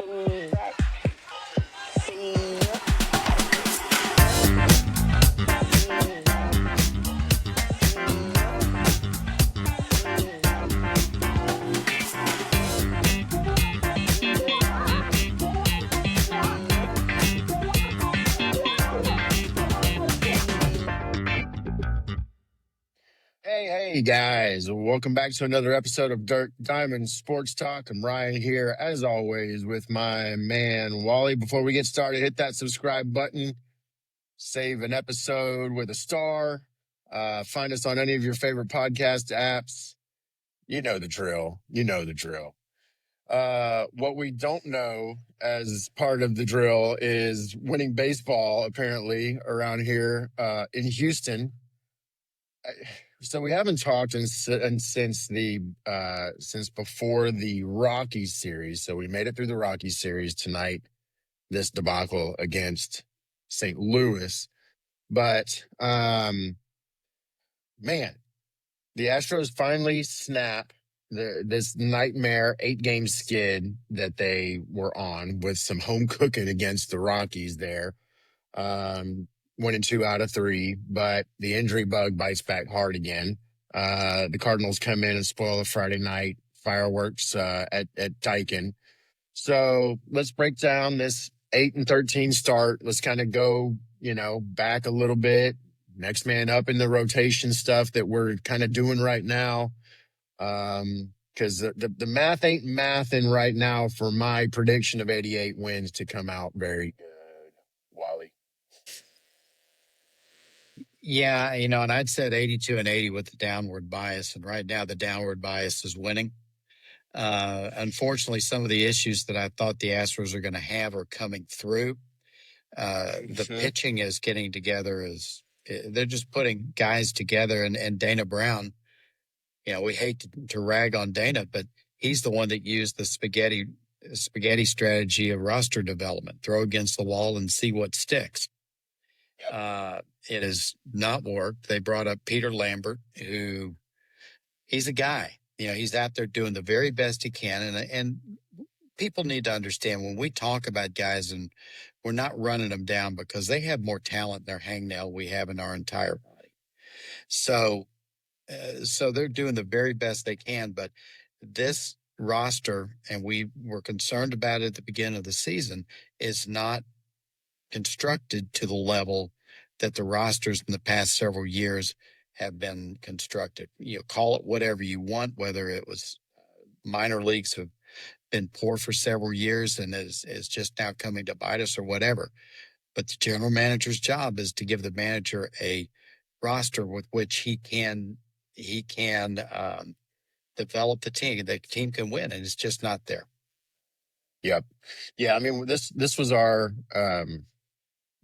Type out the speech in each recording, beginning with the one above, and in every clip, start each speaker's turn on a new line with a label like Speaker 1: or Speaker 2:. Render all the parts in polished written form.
Speaker 1: Hey guys, welcome back to another episode of Dirt Diamond Sports Talk. I'm Ryan here, as always, with my man Wally. Before we get started, hit that subscribe button, save an episode with a star, find us on any of your favorite podcast apps. You know the drill. What we don't know as part of the drill is winning baseball, apparently, around here in Houston. So we haven't talked since before the Rockies series. So we made it through the Rockies series tonight, this debacle against St. Louis. But man, the Astros finally snap this nightmare 8-game skid that they were on with some home cooking against the Rockies there. Winning 2 out of 3, but the injury bug bites back hard again. The Cardinals come in and spoil a Friday night fireworks at Daikin. So let's break down this 8-13 start. Let's kind of go, back a little bit. Next man up in the rotation stuff that we're kind of doing right now. Because the math ain't mathing right now for my prediction of 88 wins to come out very good, Wally.
Speaker 2: Yeah, and I'd said 82 and 80 with the downward bias, and right now the downward bias is winning. Unfortunately, some of the issues that I thought the Astros are going to have are coming through. The pitching is getting together. They're just putting guys together, and Dana Brown, we hate to rag on Dana, but he's the one that used the spaghetti strategy of roster development, throw against the wall and see what sticks. It has not worked. They brought up Peter Lambert, who he's a guy. He's out there doing the very best he can. And people need to understand when we talk about guys, and we're not running them down because they have more talent in their hangnail we have in our entire body. So they're doing the very best they can. But this roster, and we were concerned about it at the beginning of the season, is not constructed to the level that the rosters in the past several years have been constructed. Call it whatever you want, whether it was minor leagues have been poor for several years and is just now coming to bite us or whatever. But the general manager's job is to give the manager a roster with which he can develop the team. The team can win, and it's just not there.
Speaker 1: Yep. Yeah, I mean, this was our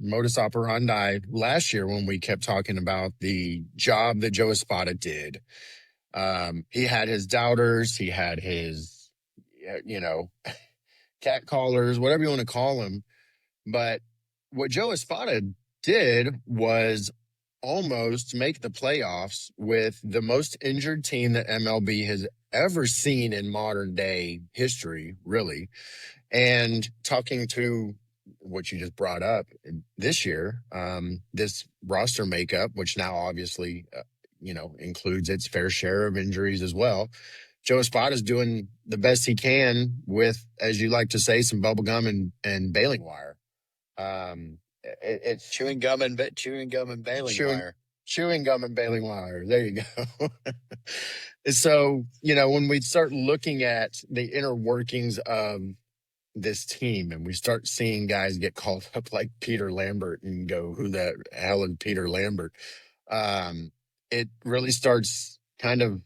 Speaker 1: modus operandi last year when we kept talking about the job that Joe Espada did. He had his doubters. He had his, cat callers, whatever you want to call him. But what Joe Espada did was almost make the playoffs with the most injured team that MLB has ever seen in modern day history, really. And talking to what you just brought up this year, this roster makeup, which now obviously, includes its fair share of injuries as well. Joe Espada is doing the best he can with, as you like to say, some bubble gum and baling wire. It's
Speaker 2: chewing gum and baling wire.
Speaker 1: Chewing gum and baling wire. There you go. So, when we start looking at the inner workings of this team and we start seeing guys get called up like Peter Lambert and go, who the hell is Peter Lambert? It really starts kind of,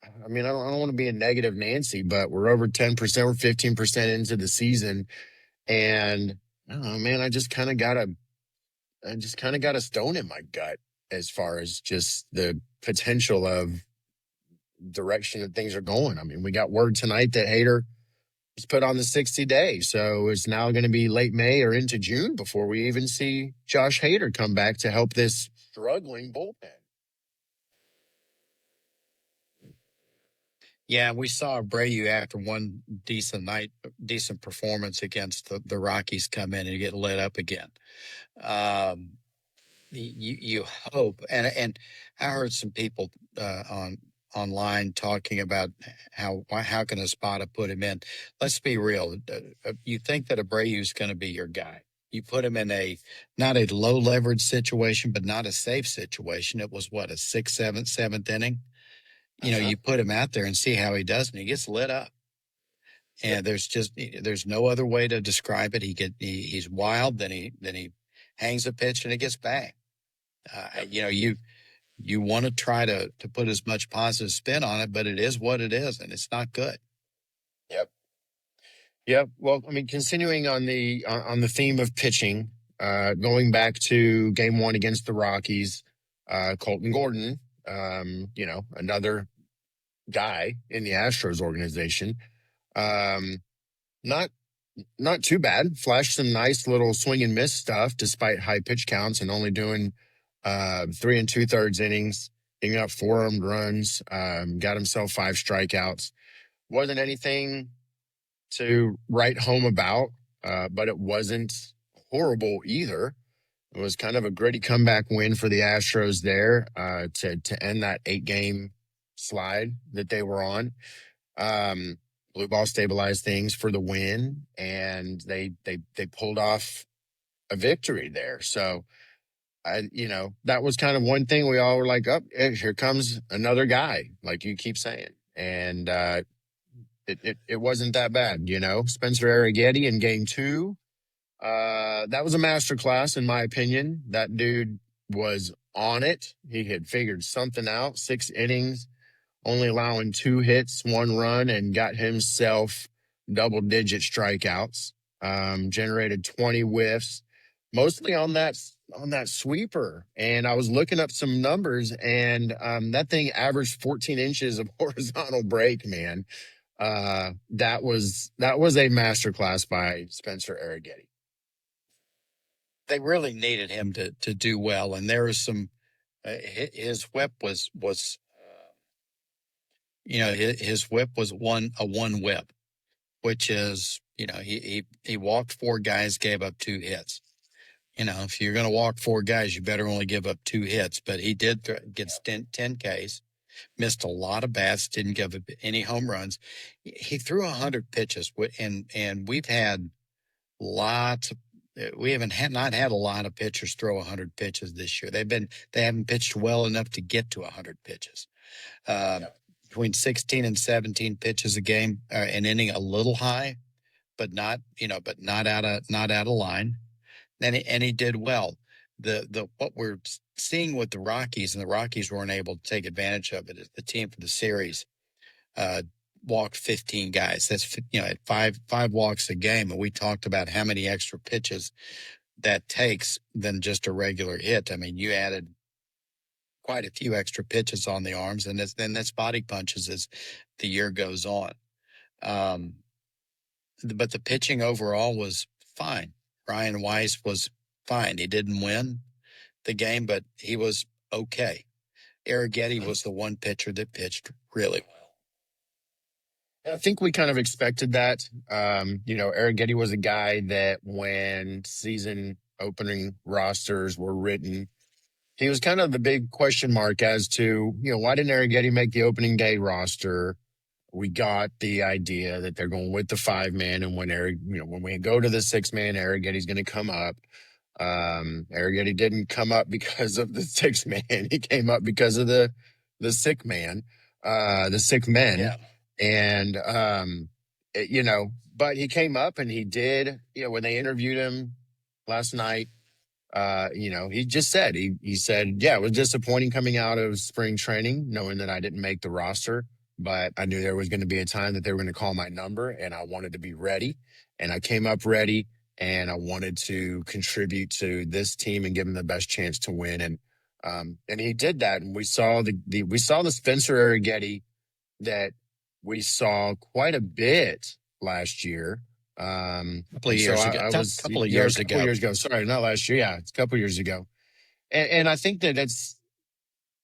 Speaker 1: I don't want to be a negative Nancy, but we're over 10%, we're 15% into the season. And I don't know, man, I just kind of got a stone in my gut as far as just the potential of direction that things are going. We got word tonight that Hader was put on the 60-day. So it's now going to be late May or into June before we even see Josh Hader come back to help this struggling bullpen.
Speaker 2: Yeah, we saw Abreu after one decent performance against the Rockies come in and get lit up again. Um, you hope, and I heard some people on online talking about how can Espada put him in. Let's be real. You think that Abreu is going to be your guy. You put him in not a low leverage situation, but not a safe situation. It was what, a sixth, seventh inning. You put him out there and see how he does, and he gets lit up. And there's no other way to describe it. He's wild, then he hangs a pitch and it gets bang. You want to try to put as much positive spin on it, but it is what it is, and it's not good.
Speaker 1: Yep. Yep. Well, I mean, continuing on the theme of pitching, going back to game one against the Rockies, Colton Gordon, another guy in the Astros organization, not not too bad. Flashed some nice little swing and miss stuff despite high pitch counts and only doing 3 2/3 innings, giving up 4 earned runs, got himself 5 strikeouts. Wasn't anything to write home about, but it wasn't horrible either. It was kind of a gritty comeback win for the Astros there to end that 8-game slide that they were on. Blue ball stabilized things for the win, and they pulled off a victory there. So that was kind of one thing we all were like, oh, here comes another guy, like you keep saying. And it wasn't that bad, Spencer Arrighetti in game 2. That was a masterclass, in my opinion. That dude was on it. He had figured something out. 6 innings, only allowing 2 hits, 1 run, and got himself double-digit strikeouts. Generated 20 whiffs, mostly on that sweeper. And I was looking up some numbers, and that thing averaged 14 inches of horizontal break, man. That was a masterclass by Spencer Arrighetti.
Speaker 2: They really needed him to do well, and there was some. His whip was his whip was a one whip, which is he walked 4 guys, gave up 2 hits. If you're going to walk 4 guys, you better only give up 2 hits. But he did get 10 Ks, missed a lot of bats, didn't give up any home runs. He threw 100 pitches, and we've had lots of. We haven't not had a lot of pitchers throw 100 pitches this year. They haven't pitched well enough to get to 100 pitches. Between 16 and 17 pitches a game, an inning, a little high, but not out of line. And he did well. What we're seeing with the Rockies, and the Rockies weren't able to take advantage of it, is the team for the series walked 15 guys. That's at five walks a game, and we talked about how many extra pitches that takes than just a regular hit. I mean, you added quite a few extra pitches on the arms, and then that's body punches as the year goes on. But the pitching overall was fine. Ryan Weiss was fine. He didn't win the game, but he was okay. Arrighetti was the one pitcher that pitched really well.
Speaker 1: I think we kind of expected that. Arrighetti was a guy that when season opening rosters were written, he was kind of the big question mark as to, why didn't Arrighetti make the opening day roster? We got the idea that they're going with the 5-man, and when we go to the 6-man, Arrighetti's going to come up. Arrighetti didn't come up because of the 6-man. He came up because of the sick man, the sick men.
Speaker 2: Yeah.
Speaker 1: And, but he came up and he did, when they interviewed him last night, he just said, he said, yeah, it was disappointing coming out of spring training, knowing that I didn't make the roster, but I knew there was going to be a time that they were going to call my number, and I wanted to be ready, and I came up ready, and I wanted to contribute to this team and give them the best chance to win. And he did that. And we saw the Spencer Arrighetti that we saw quite a bit last year.
Speaker 2: A couple of years ago.
Speaker 1: Sorry, not last year. Yeah, it's a couple of years ago. And I think that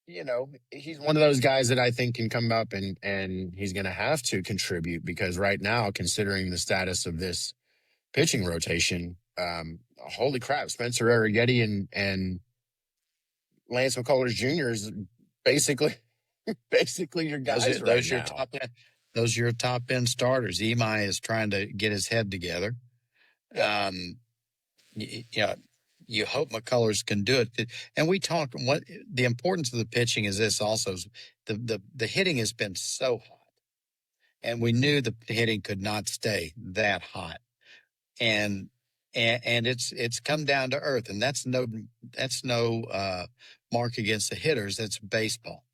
Speaker 1: he's one of those guys that I think can come up and he's going to have to contribute because right now, considering the status of this pitching rotation, holy crap, Spencer Arrighetti and Lance McCullers Jr. is basically basically your guys right now.
Speaker 2: Those are your top end starters. Imai is trying to get his head together.
Speaker 1: Yeah.
Speaker 2: You hope McCullers can do it. And we talked what the importance of the pitching is this also. The hitting has been so hot. And we knew the hitting could not stay that hot. And it's come down to earth. And that's no mark against the hitters. That's baseball.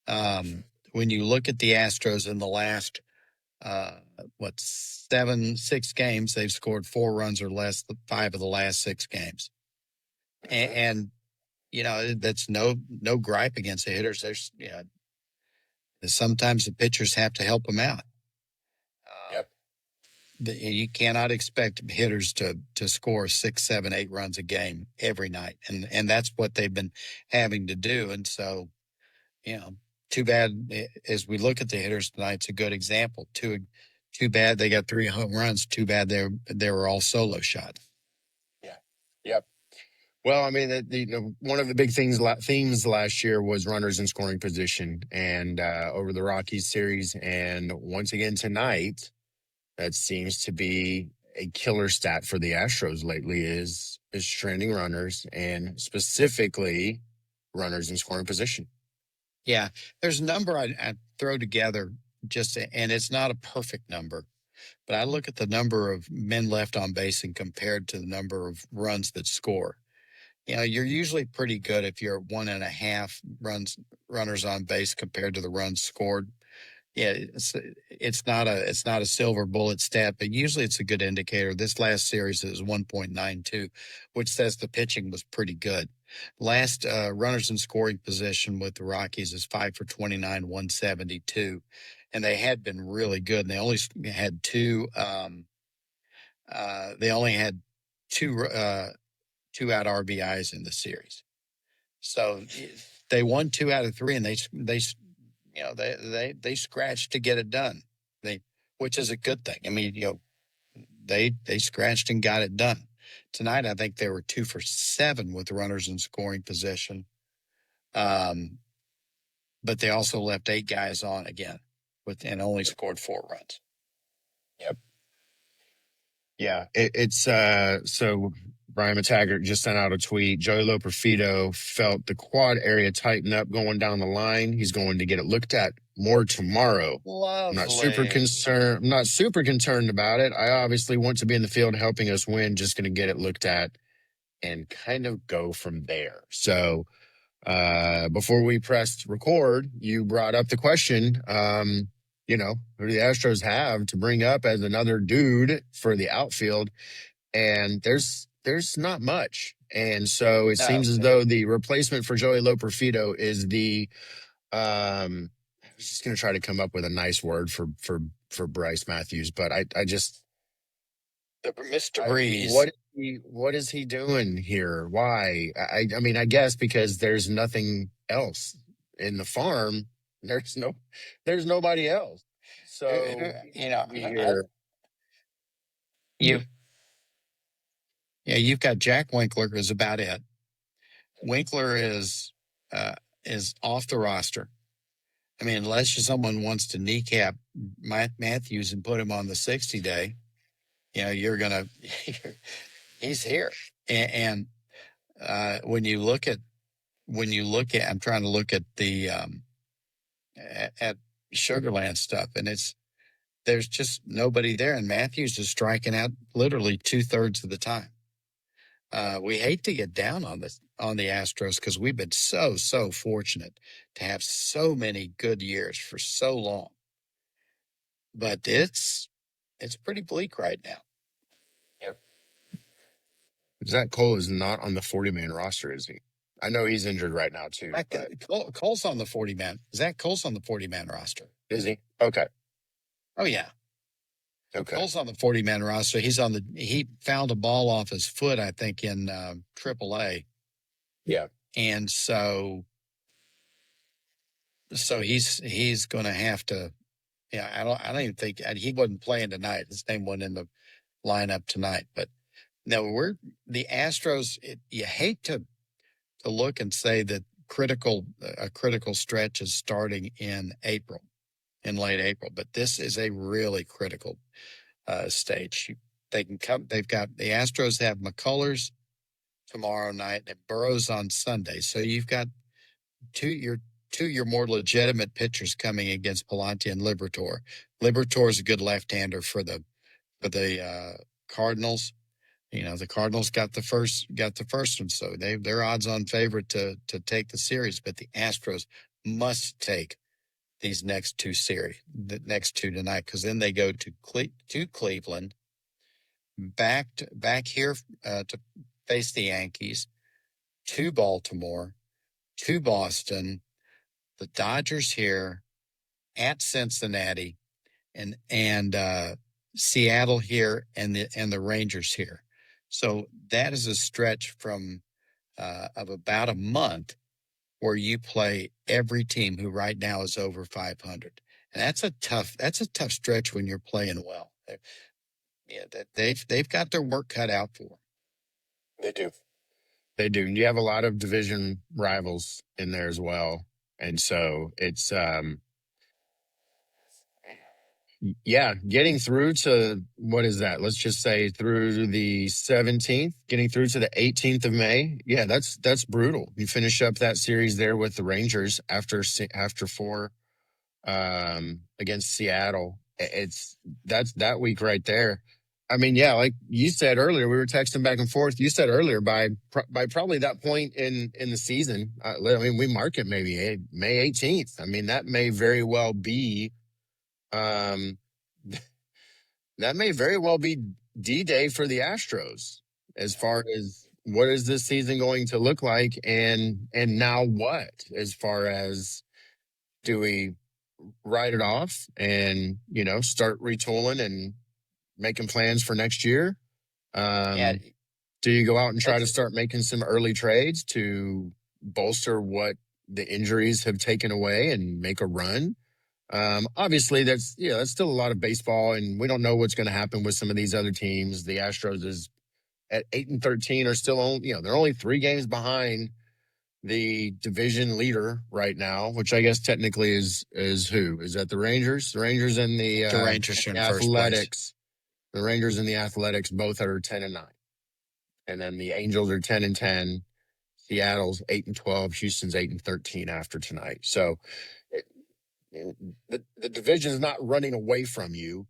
Speaker 2: When you look at the Astros in the last 6 games, they've scored 4 runs or less 5 of the last 6 games. And that's no gripe against the hitters. There's sometimes the pitchers have to help them out.
Speaker 1: Yep.
Speaker 2: You cannot expect hitters to score 6, 7, 8 runs a game every night, and that's what they've been having to do. And so, too bad as we look at the hitters tonight. It's a good example. Too bad they got 3 home runs. Too bad they were all solo shots.
Speaker 1: Yeah. Yep. Well, I mean, one of the big themes last year was runners in scoring position, and over the Rockies series, and once again tonight, that seems to be a killer stat for the Astros lately is trending runners and specifically runners in scoring position.
Speaker 2: Yeah, there's a number I throw together and it's not a perfect number, but I look at the number of men left on base and compared to the number of runs that score. You're usually pretty good if you're 1.5 runners on base compared to the runs scored. Yeah, it's not a silver bullet stat, but usually it's a good indicator. This last series is 1.92, which says the pitching was pretty good. Last runners in scoring position with the Rockies is 5 for 29, 172, and they had been really good. And they only had 2. They only had 2 out RBIs in the series, so they won 2 out of 3, and they scratched to get it done. Which is a good thing. I mean, they scratched and got it done. Tonight, I think they were 2 for 7 with runners in scoring position. But they also left 8 guys on again and only scored 4 runs.
Speaker 1: Yep. Yeah, it's so Brian McTaggart just sent out a tweet. Joey Loperfido felt the quad area tighten up going down the line. He's going to get it looked at more tomorrow.
Speaker 2: Lovely.
Speaker 1: I'm not super concerned about it. I obviously want to be in the field helping us win. Just going to get it looked at and kind of go from there. So before we pressed record, you brought up the question, who do the Astros have to bring up as another dude for the outfield? And there's not much. And so it seems as though the replacement for Joey Loperfido is I was just going to try to come up with a nice word for Bryce Matthews, but I just
Speaker 2: Mr. Breeze.
Speaker 1: What is he doing here? Why? I mean, I guess because there's nothing else in the farm. There's nobody else. So
Speaker 2: you've got Jack Winkler is about it. Winkler is off the roster. I mean, unless someone wants to kneecap Matthews and put him on the 60-day, he's here. And when you look at, I'm trying to look at the at Sugarland stuff, and there's just nobody there, and Matthews is striking out literally 2/3 of the time. We hate to get down on the Astros because we've been so fortunate to have so many good years for so long, but it's pretty bleak right now.
Speaker 1: Yep. Zach Cole is not on the 40-man roster, is he? I know he's injured right now too.
Speaker 2: Cole's on the 40-man. Zach Cole's on the 40-man roster.
Speaker 1: Is he? Okay.
Speaker 2: Oh yeah.
Speaker 1: Okay.
Speaker 2: Cole's on the 40-man roster. He found a ball off his foot, I think, in AAA.
Speaker 1: Yeah.
Speaker 2: And so So he's going to have to. Yeah, I don't even think he wasn't playing tonight. His name wasn't in the lineup tonight. But no, we're the Astros. You hate to look and say that a critical stretch is starting in late April, but this is a really critical stage. They can come. They've got the Astros have McCullers tomorrow night and Burrows on Sunday. So you've got your more legitimate pitchers coming against Palante and Liberatore. Liberatore is a good left-hander for the Cardinals. The Cardinals got the first one, so they're odds-on favorite to take the series. But the Astros must take the next two tonight, because then they go to Cleveland, back here to face the Yankees, to Baltimore, to Boston, the Dodgers here, at Cincinnati, and Seattle here, and the Rangers here. So that is a stretch of about a month where you play every team who right now is over 500, and that's a tough stretch when you're playing well. They've got their work cut out for them.
Speaker 1: They do. They do. And you have a lot of division rivals in there as well. And so it's, getting through to, what is that? Let's just say through the 17th, getting through to the 18th of May. Yeah, that's brutal. You finish up that series there with the Rangers after 4 against Seattle. That's that week right there. I mean, yeah, like you said earlier, we were texting back and forth. You said earlier by probably that point in the season, I mean, we mark it maybe May 18th. I mean, that may very well be, that may very well be D-Day for the Astros as far as what is this season going to look like, and now what, as far as, do we write it off and start retooling and making plans for next year? Do you go out and try to start making some early trades to bolster what the injuries have taken away and make a run? Obviously that's still a lot of baseball, and we don't know what's going to happen with some of these other teams. The Astros is at 8-13 are still on, they're only 3 games behind the division leader right now, which I guess technically is who? Is that the Rangers? The Rangers and the
Speaker 2: Rangers in
Speaker 1: Athletics. The Rangers and the Athletics both are 10-9. And then the Angels are 10-10. Seattle's 8-12. Houston's 8-13 after tonight. So the division is not running away from you.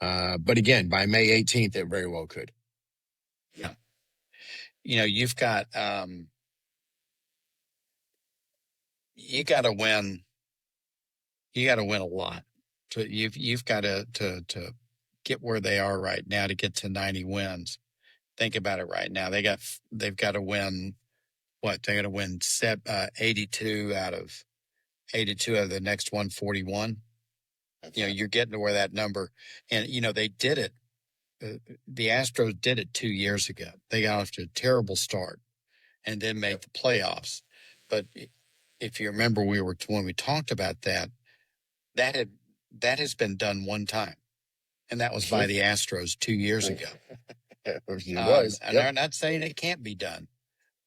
Speaker 1: But again, by May 18th, it very well could.
Speaker 2: Yeah. You've got you got to win. You got to win a lot. You've got to get where they are right now to get to 90 wins. Think about it right now. They've got to win what? They got to win 82 out of the next 141. You're getting to where that number, and they did it. The Astros did it 2 years ago. They got off to a terrible start and then made the playoffs. But if you remember, when we talked about that has been done one time, and that was by the Astros 2 years ago.
Speaker 1: It was.
Speaker 2: And I'm not saying it can't be done.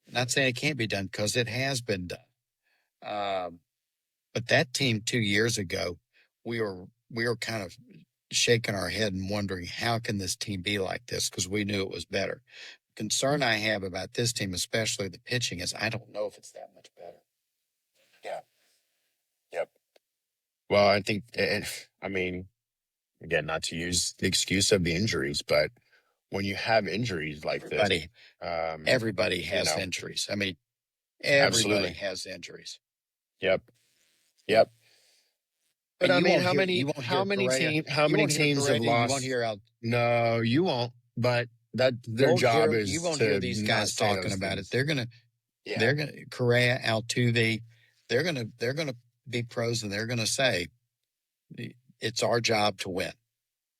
Speaker 2: I'm not saying it can't be done, because it has been done. But that team 2 years ago, we were kind of shaking our head and wondering, how can this team be like this? Because we knew it was better. The concern I have about this team, especially the pitching, is I don't know if it's that much better.
Speaker 1: Yeah. Yep. Well, I think, again, not to use the excuse of the injuries, but when you have injuries like this,
Speaker 2: everybody has injuries. I mean, everybody has injuries.
Speaker 1: Yep. But I mean, how many teams have lost? No, you won't. But their job is,
Speaker 2: you won't hear these guys talking about it. They're gonna Correa, Altuve. They're gonna be pros, and they're gonna say it's our job to win.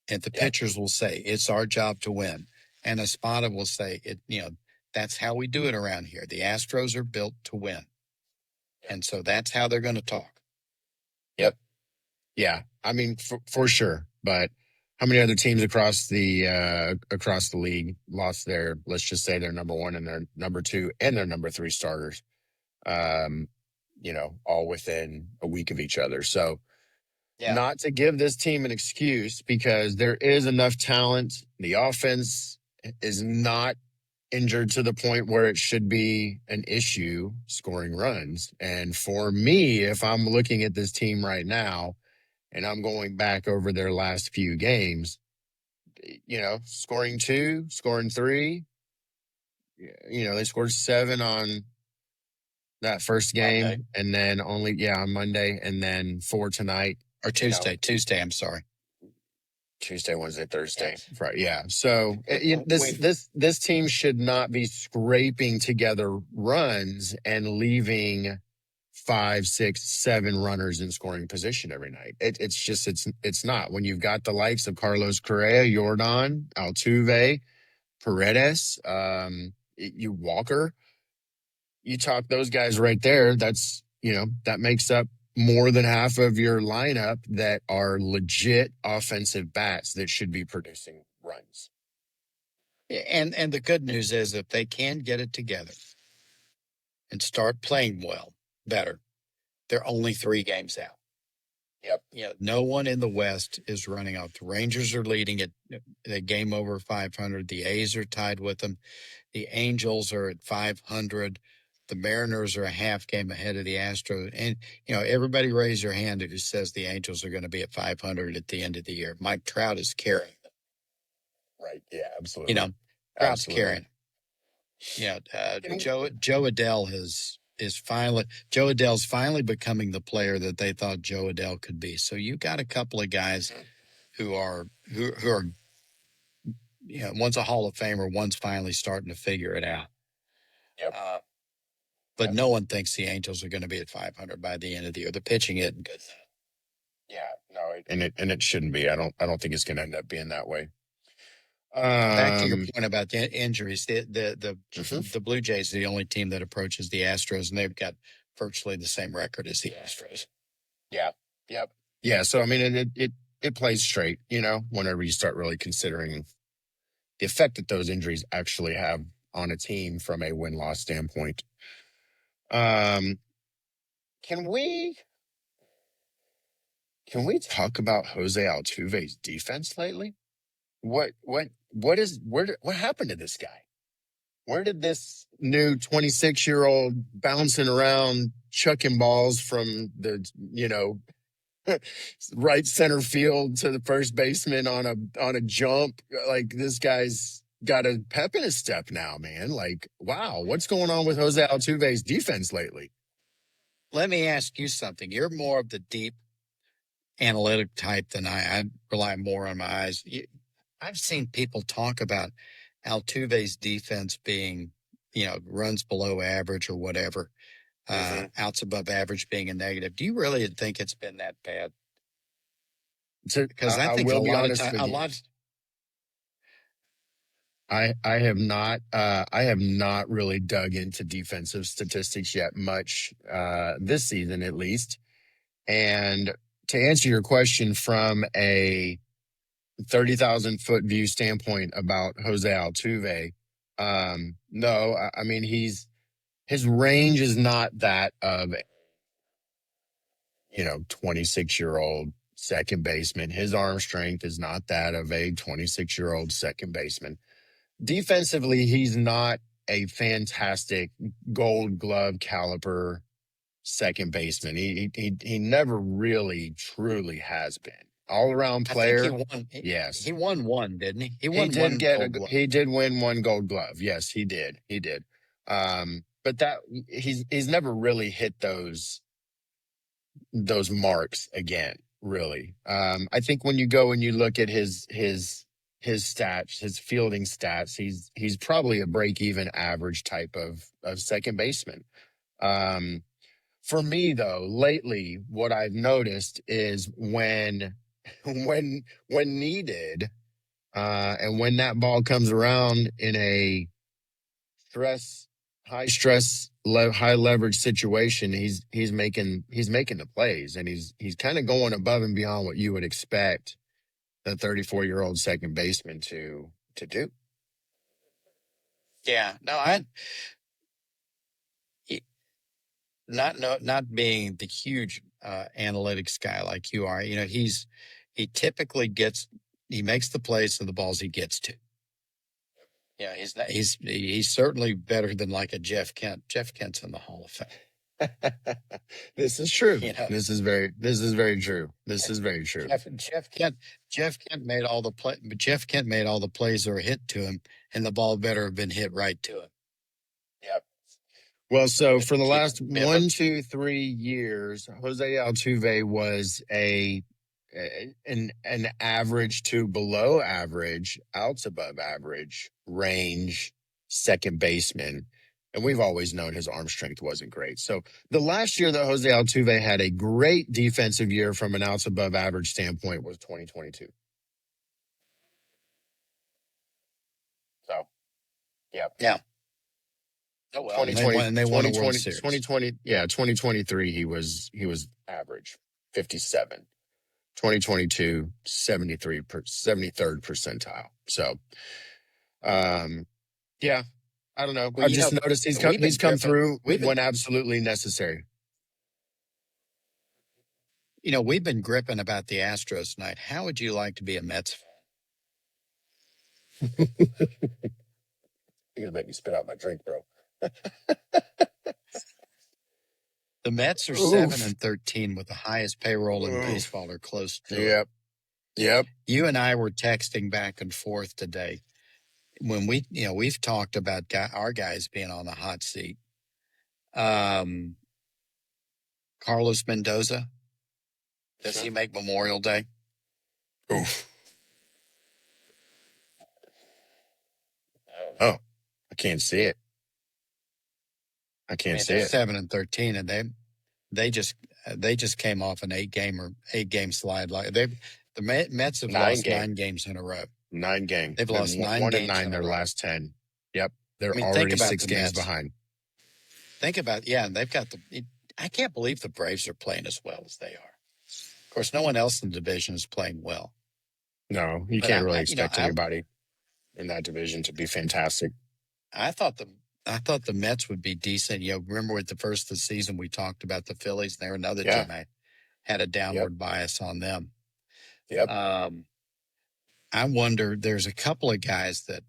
Speaker 2: And the pitchers will say it's our job to win, and Espada will say it. That's how we do it around here. The Astros are built to win, and so that's how they're going to talk.
Speaker 1: Yeah, I mean for sure. But how many other teams across the league lost their, let's just say, their number one and their number two and their number three starters? Um, all within a week of each other. So
Speaker 2: Yeah.
Speaker 1: not to give this team an excuse, because there is enough talent. The offense is not injured to the point where it should be an issue scoring runs. And for me, if I'm looking at this team right now and I'm going back over their last few games, scoring two, scoring three, they scored seven on that first game,
Speaker 2: Monday.
Speaker 1: and then on Monday, and then four tonight.
Speaker 2: Or Tuesday. Tuesday, I'm sorry.
Speaker 1: Tuesday, Wednesday, Thursday,
Speaker 2: Yes.
Speaker 1: right? Yeah. So this team should not be scraping together runs and leaving 5, 6, 7 runners in scoring position every night. It's not. When you've got the likes of Carlos Correa, Jordan, Altuve, Paredes, you Walker, you talk those guys right there. That makes up more than half of your lineup that are legit offensive bats that should be producing runs.
Speaker 2: And the good news is, if they can get it together and start playing better, they're only 3 games out.
Speaker 1: Yep.
Speaker 2: No one in the West is running out. The Rangers are leading at the game over 500. The A's are tied with them. The Angels are at 500. The Mariners are a half game ahead of the Astros. And, everybody raise your hand who says the Angels are going to be at 500 at the end of the year. Mike Trout is carrying them.
Speaker 1: Right. Yeah, absolutely.
Speaker 2: Trout's carrying them. Joe Adell Joe Adell's finally becoming the player that they thought Joe Adell could be. So you got a couple of guys who are one's a Hall of Famer, one's finally starting to figure it out.
Speaker 1: Yep.
Speaker 2: But no one thinks the Angels are going to be at 500 by the end of the year. The pitching isn't good.
Speaker 1: Yeah, no, and it shouldn't be. I don't think it's going to end up being that way.
Speaker 2: Back to your point about the injuries, the Blue Jays are the only team that approaches the Astros, and they've got virtually the same record as the Astros.
Speaker 1: Yeah. Yep. Yeah. So I mean, it plays straight. Whenever you start really considering the effect that those injuries actually have on a team from a win-loss standpoint. Can we talk about Jose Altuve's defense lately? What happened to this guy? Where did this new 26-year-old bouncing around, chucking balls from the right center field to the first baseman on a jump? Like, this guy's got a pep in his step now, man. Like, wow, what's going on with Jose Altuve's defense lately?
Speaker 2: Let me ask you something. You're more of the deep analytic type than I rely more on my eyes. I've seen people talk about Altuve's defense being, runs below average or whatever, outs above average being a negative. Do you really think it's been that bad? Because I think
Speaker 1: will be honest with you. I have not really dug into defensive statistics yet much this season, at least. And to answer your question from a 30,000-foot view standpoint about Jose Altuve, no, I mean, his range is not that of 26-year-old second baseman. His arm strength is not that of a 26-year-old second baseman. Defensively, he's not a fantastic Gold Glove caliber second baseman. He never really truly has been. All around player.
Speaker 2: I think
Speaker 1: yes,
Speaker 2: he won one, didn't he?
Speaker 1: He did win one Gold Glove. Yes, he did. But that he's never really hit those marks again. Really, I think when you go and you look at his stats, his fielding stats, he's probably a break-even average type of second baseman. For me, though, lately, what I've noticed is when needed, and when that ball comes around in a high stress high leverage situation, he's making the plays, and he's kind of going above and beyond what you would expect a 34-year-old second baseman to do.
Speaker 2: Yeah, no, not being the huge analytics guy like you are. He typically he makes the plays to the balls he gets to. Yeah, he's certainly better than like a Jeff Kent. Jeff Kent's in the Hall of Fame.
Speaker 1: This is true. This is very true. This is very true.
Speaker 2: Jeff Kent made all the but Jeff Kent made all the plays that were hit to him, and the ball better have been hit right to him.
Speaker 1: Yep. Well, so for the last 1, 2, 3 years, Jose Altuve was an average to below average, outs above average range second baseman. And we've always known his arm strength wasn't great. So the last year that Jose Altuve had a great defensive year from an outs above average standpoint was 2022. So, yeah.
Speaker 2: Yeah. Oh, well, 2020, and they won a World Series.
Speaker 1: 2023, he was average, 57. 2022, 73rd percentile. So, yeah, I don't know. Well, I just noticed he's come through when absolutely necessary.
Speaker 2: We've been gripping about the Astros tonight. How would you like to be a Mets fan?
Speaker 1: You're gonna make me spit out my drink, bro.
Speaker 2: The Mets are 7-13 with the highest payroll in baseball, or close to it.
Speaker 1: Yep.
Speaker 2: You and I were texting back and forth today when we've talked about our guys being on the hot seat. Carlos Mendoza, does he make Memorial Day?
Speaker 1: Oof. Oh, I can't see it. I can't see it.
Speaker 2: 7-13, and they just came off an 8-game slide. Like the Mets have lost 9 games in a row.
Speaker 1: 9 games.
Speaker 2: They've lost 9 games
Speaker 1: 1-9 their last 10. Yep, they're already 6 games behind.
Speaker 2: Think about they've got I can't believe the Braves are playing as well as they are. Of course, no one else in the division is playing well.
Speaker 1: No, you can't really expect anybody in that division to be fantastic.
Speaker 2: I thought the Mets would be decent. Remember at the first of the season we talked about the Phillies. They're another team I had a downward bias on them.
Speaker 1: Yep.
Speaker 2: I wonder. There's a couple of guys that,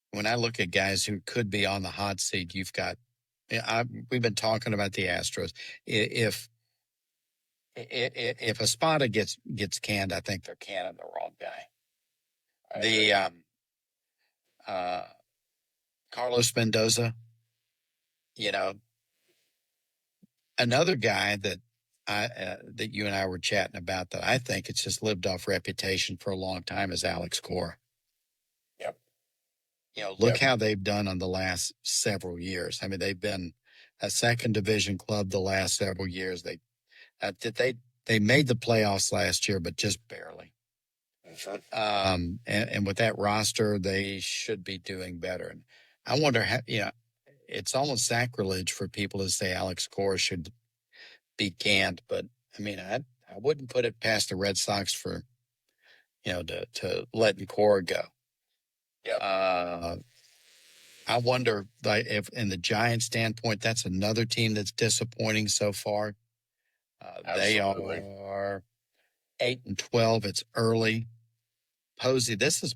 Speaker 2: when I look at guys who could be on the hot seat, you've got. We've been talking about the Astros. If Espada gets canned, I think they're canning the wrong guy. Carlos Mendoza, another guy that that you and I were chatting about that I think it's just lived off reputation for a long time is Alex Cora.
Speaker 1: Yep.
Speaker 2: Look how they've done on the last several years. I mean, they've been a second division club the last several years. They made the playoffs last year, but just barely. And with that roster, they should be doing better. And I wonder how, it's almost sacrilege for people to say Alex Cora should be canned, but I mean, I wouldn't put it past the Red Sox for, to letting Cora go.
Speaker 1: Yep.
Speaker 2: I wonder if, in the Giants' standpoint, that's another team that's disappointing so far. They are 8-12. It's early. Posey, this is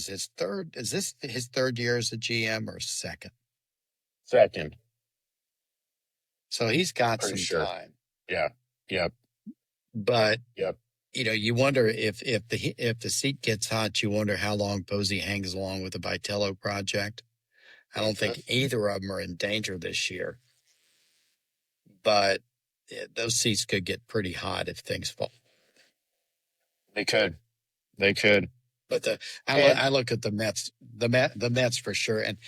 Speaker 2: his third. Is this his third year as a GM or second?
Speaker 1: Second.
Speaker 2: So he's got some time.
Speaker 1: Yeah. Yep.
Speaker 2: But you wonder if the seat gets hot, you wonder how long Posey hangs along with the Vitello project. I don't think either of them are in danger this year. But those seats could get pretty hot if things fall.
Speaker 1: They could.
Speaker 2: But I look at the Mets, the Mets for sure, and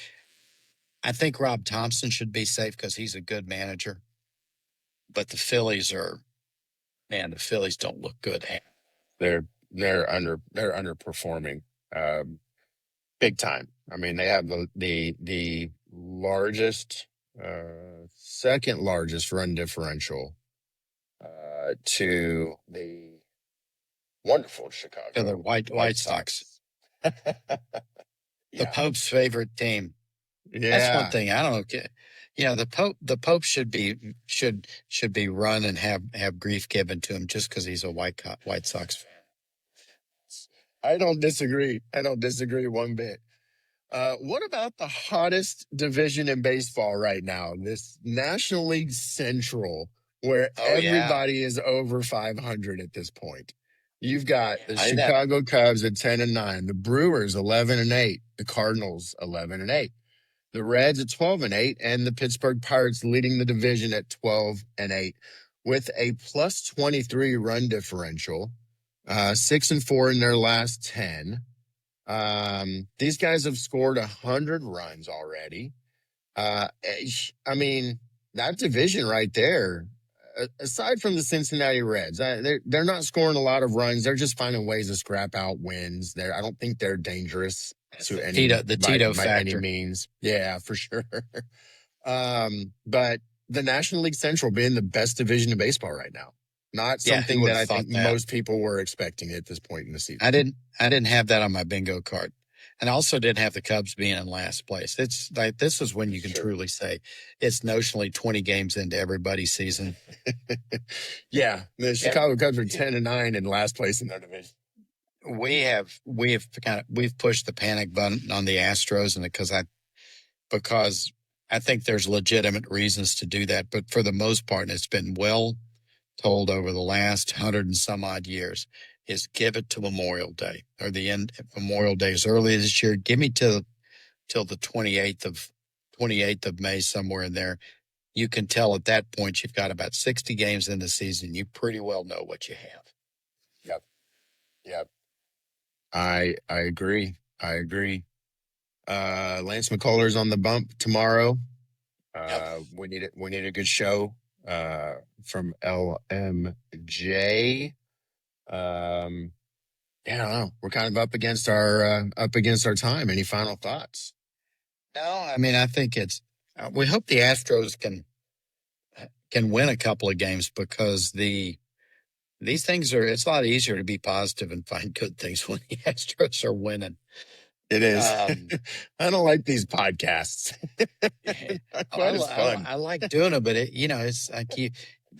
Speaker 2: I think Rob Thompson should be safe because he's a good manager. But the Phillies don't look good.
Speaker 1: They're underperforming big time. I mean, they have the largest, second largest run differential to the wonderful Chicago.
Speaker 2: To the White Sox. The
Speaker 1: Yeah.
Speaker 2: Pope's favorite team.
Speaker 1: Yeah.
Speaker 2: That's one thing. I don't know. Yeah, the Pope should be run and have grief given to him just because he's a White Sox fan.
Speaker 1: I don't disagree. I don't disagree one bit. What about the hottest division in baseball right now? This National League Central, where everybody is over 500 at this point. You've got the Chicago Cubs at 10-9, the Brewers 11-8, the Cardinals 11-8, the Reds at 12-8, and the Pittsburgh Pirates leading the division at 12-8 with a plus 23 run differential, 6-4 in their last 10. These guys have scored 100 runs already. I mean, that division right there, aside from the Cincinnati Reds, they're not scoring a lot of runs. They're just finding ways to scrap out wins. I don't think they're dangerous to by any means. Yeah, for sure. But the National League Central being the best division in baseball right now. Not something that I think most people were expecting at this point in the season.
Speaker 2: I didn't have that on my bingo card. And I also didn't have the Cubs being in last place. It's like, this is when you can truly say it's notionally 20 games into everybody's season.
Speaker 1: Yeah. The Chicago Cubs are 10-9 in last place in their division.
Speaker 2: We've pushed the panic button on the Astros, and because I think there's legitimate reasons to do that. But for the most part, it's been well told over the last 100 and some odd years, is give it to Memorial Day, or the end Memorial Day is early this year. Give me till the 28th of May, somewhere in there. You can tell at that point you've got about 60 games in the season. You pretty well know what you have.
Speaker 1: Yep. I agree. Lance McCullers on the bump tomorrow. We need a good show from LMJ. I don't know. We're kind of up against our time. Any final thoughts?
Speaker 2: No, I mean, I think we hope the Astros can win a couple of games, because these things it's a lot easier to be positive and find good things when the Astros are winning.
Speaker 1: It is. I don't like these podcasts.
Speaker 2: I like doing it, but it's like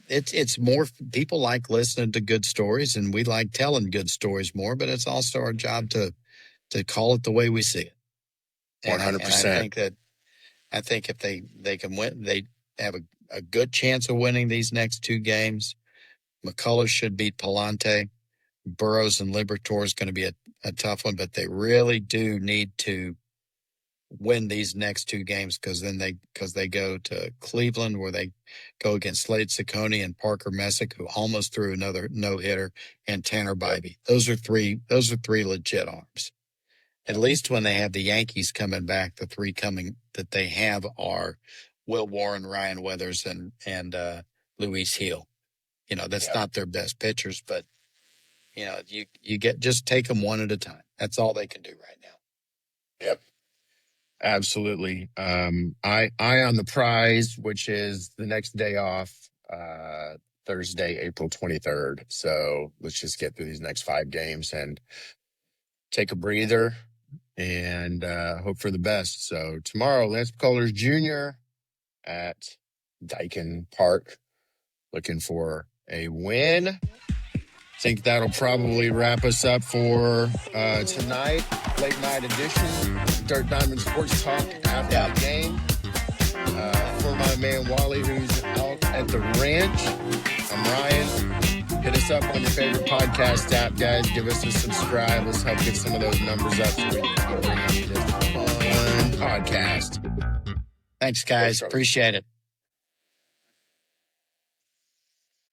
Speaker 2: it's more, people like listening to good stories, and we like telling good stories more, but it's also our job to call it the way we see it.
Speaker 1: 100%.
Speaker 2: I think if they can win, they have a good chance of winning these next two games. McCullers should beat Palante. Burrows and Liberatore is going to be a tough one, but they really do need to win these next two games, because they go to Cleveland, where they go against Slade Ciccone and Parker Messick, who almost threw another no-hitter, and Tanner Bybee. Those are three legit arms. At least when they have the Yankees coming back, the three coming that they have are Will Warren, Ryan Weathers, and Luis Hill. That's not their best pitchers, but you just take them one at a time. That's all they can do right now.
Speaker 1: Yep. Absolutely. Eye on the prize, which is the next day off, Thursday, April 23rd. So let's just get through these next 5 games and take a breather and hope for the best. So tomorrow, Lance McCullers Jr. at Daikin Park, looking for a win. Think that'll probably wrap us up for tonight, late night edition, Dirt Diamond Sports Talk after the game. For my man Wally, who's out at the ranch, I'm Ryan. Hit us up on your favorite podcast app, guys. Give us a subscribe. Let's help get some of those numbers up so we can bring you this fun podcast.
Speaker 2: Thanks, guys. Appreciate it.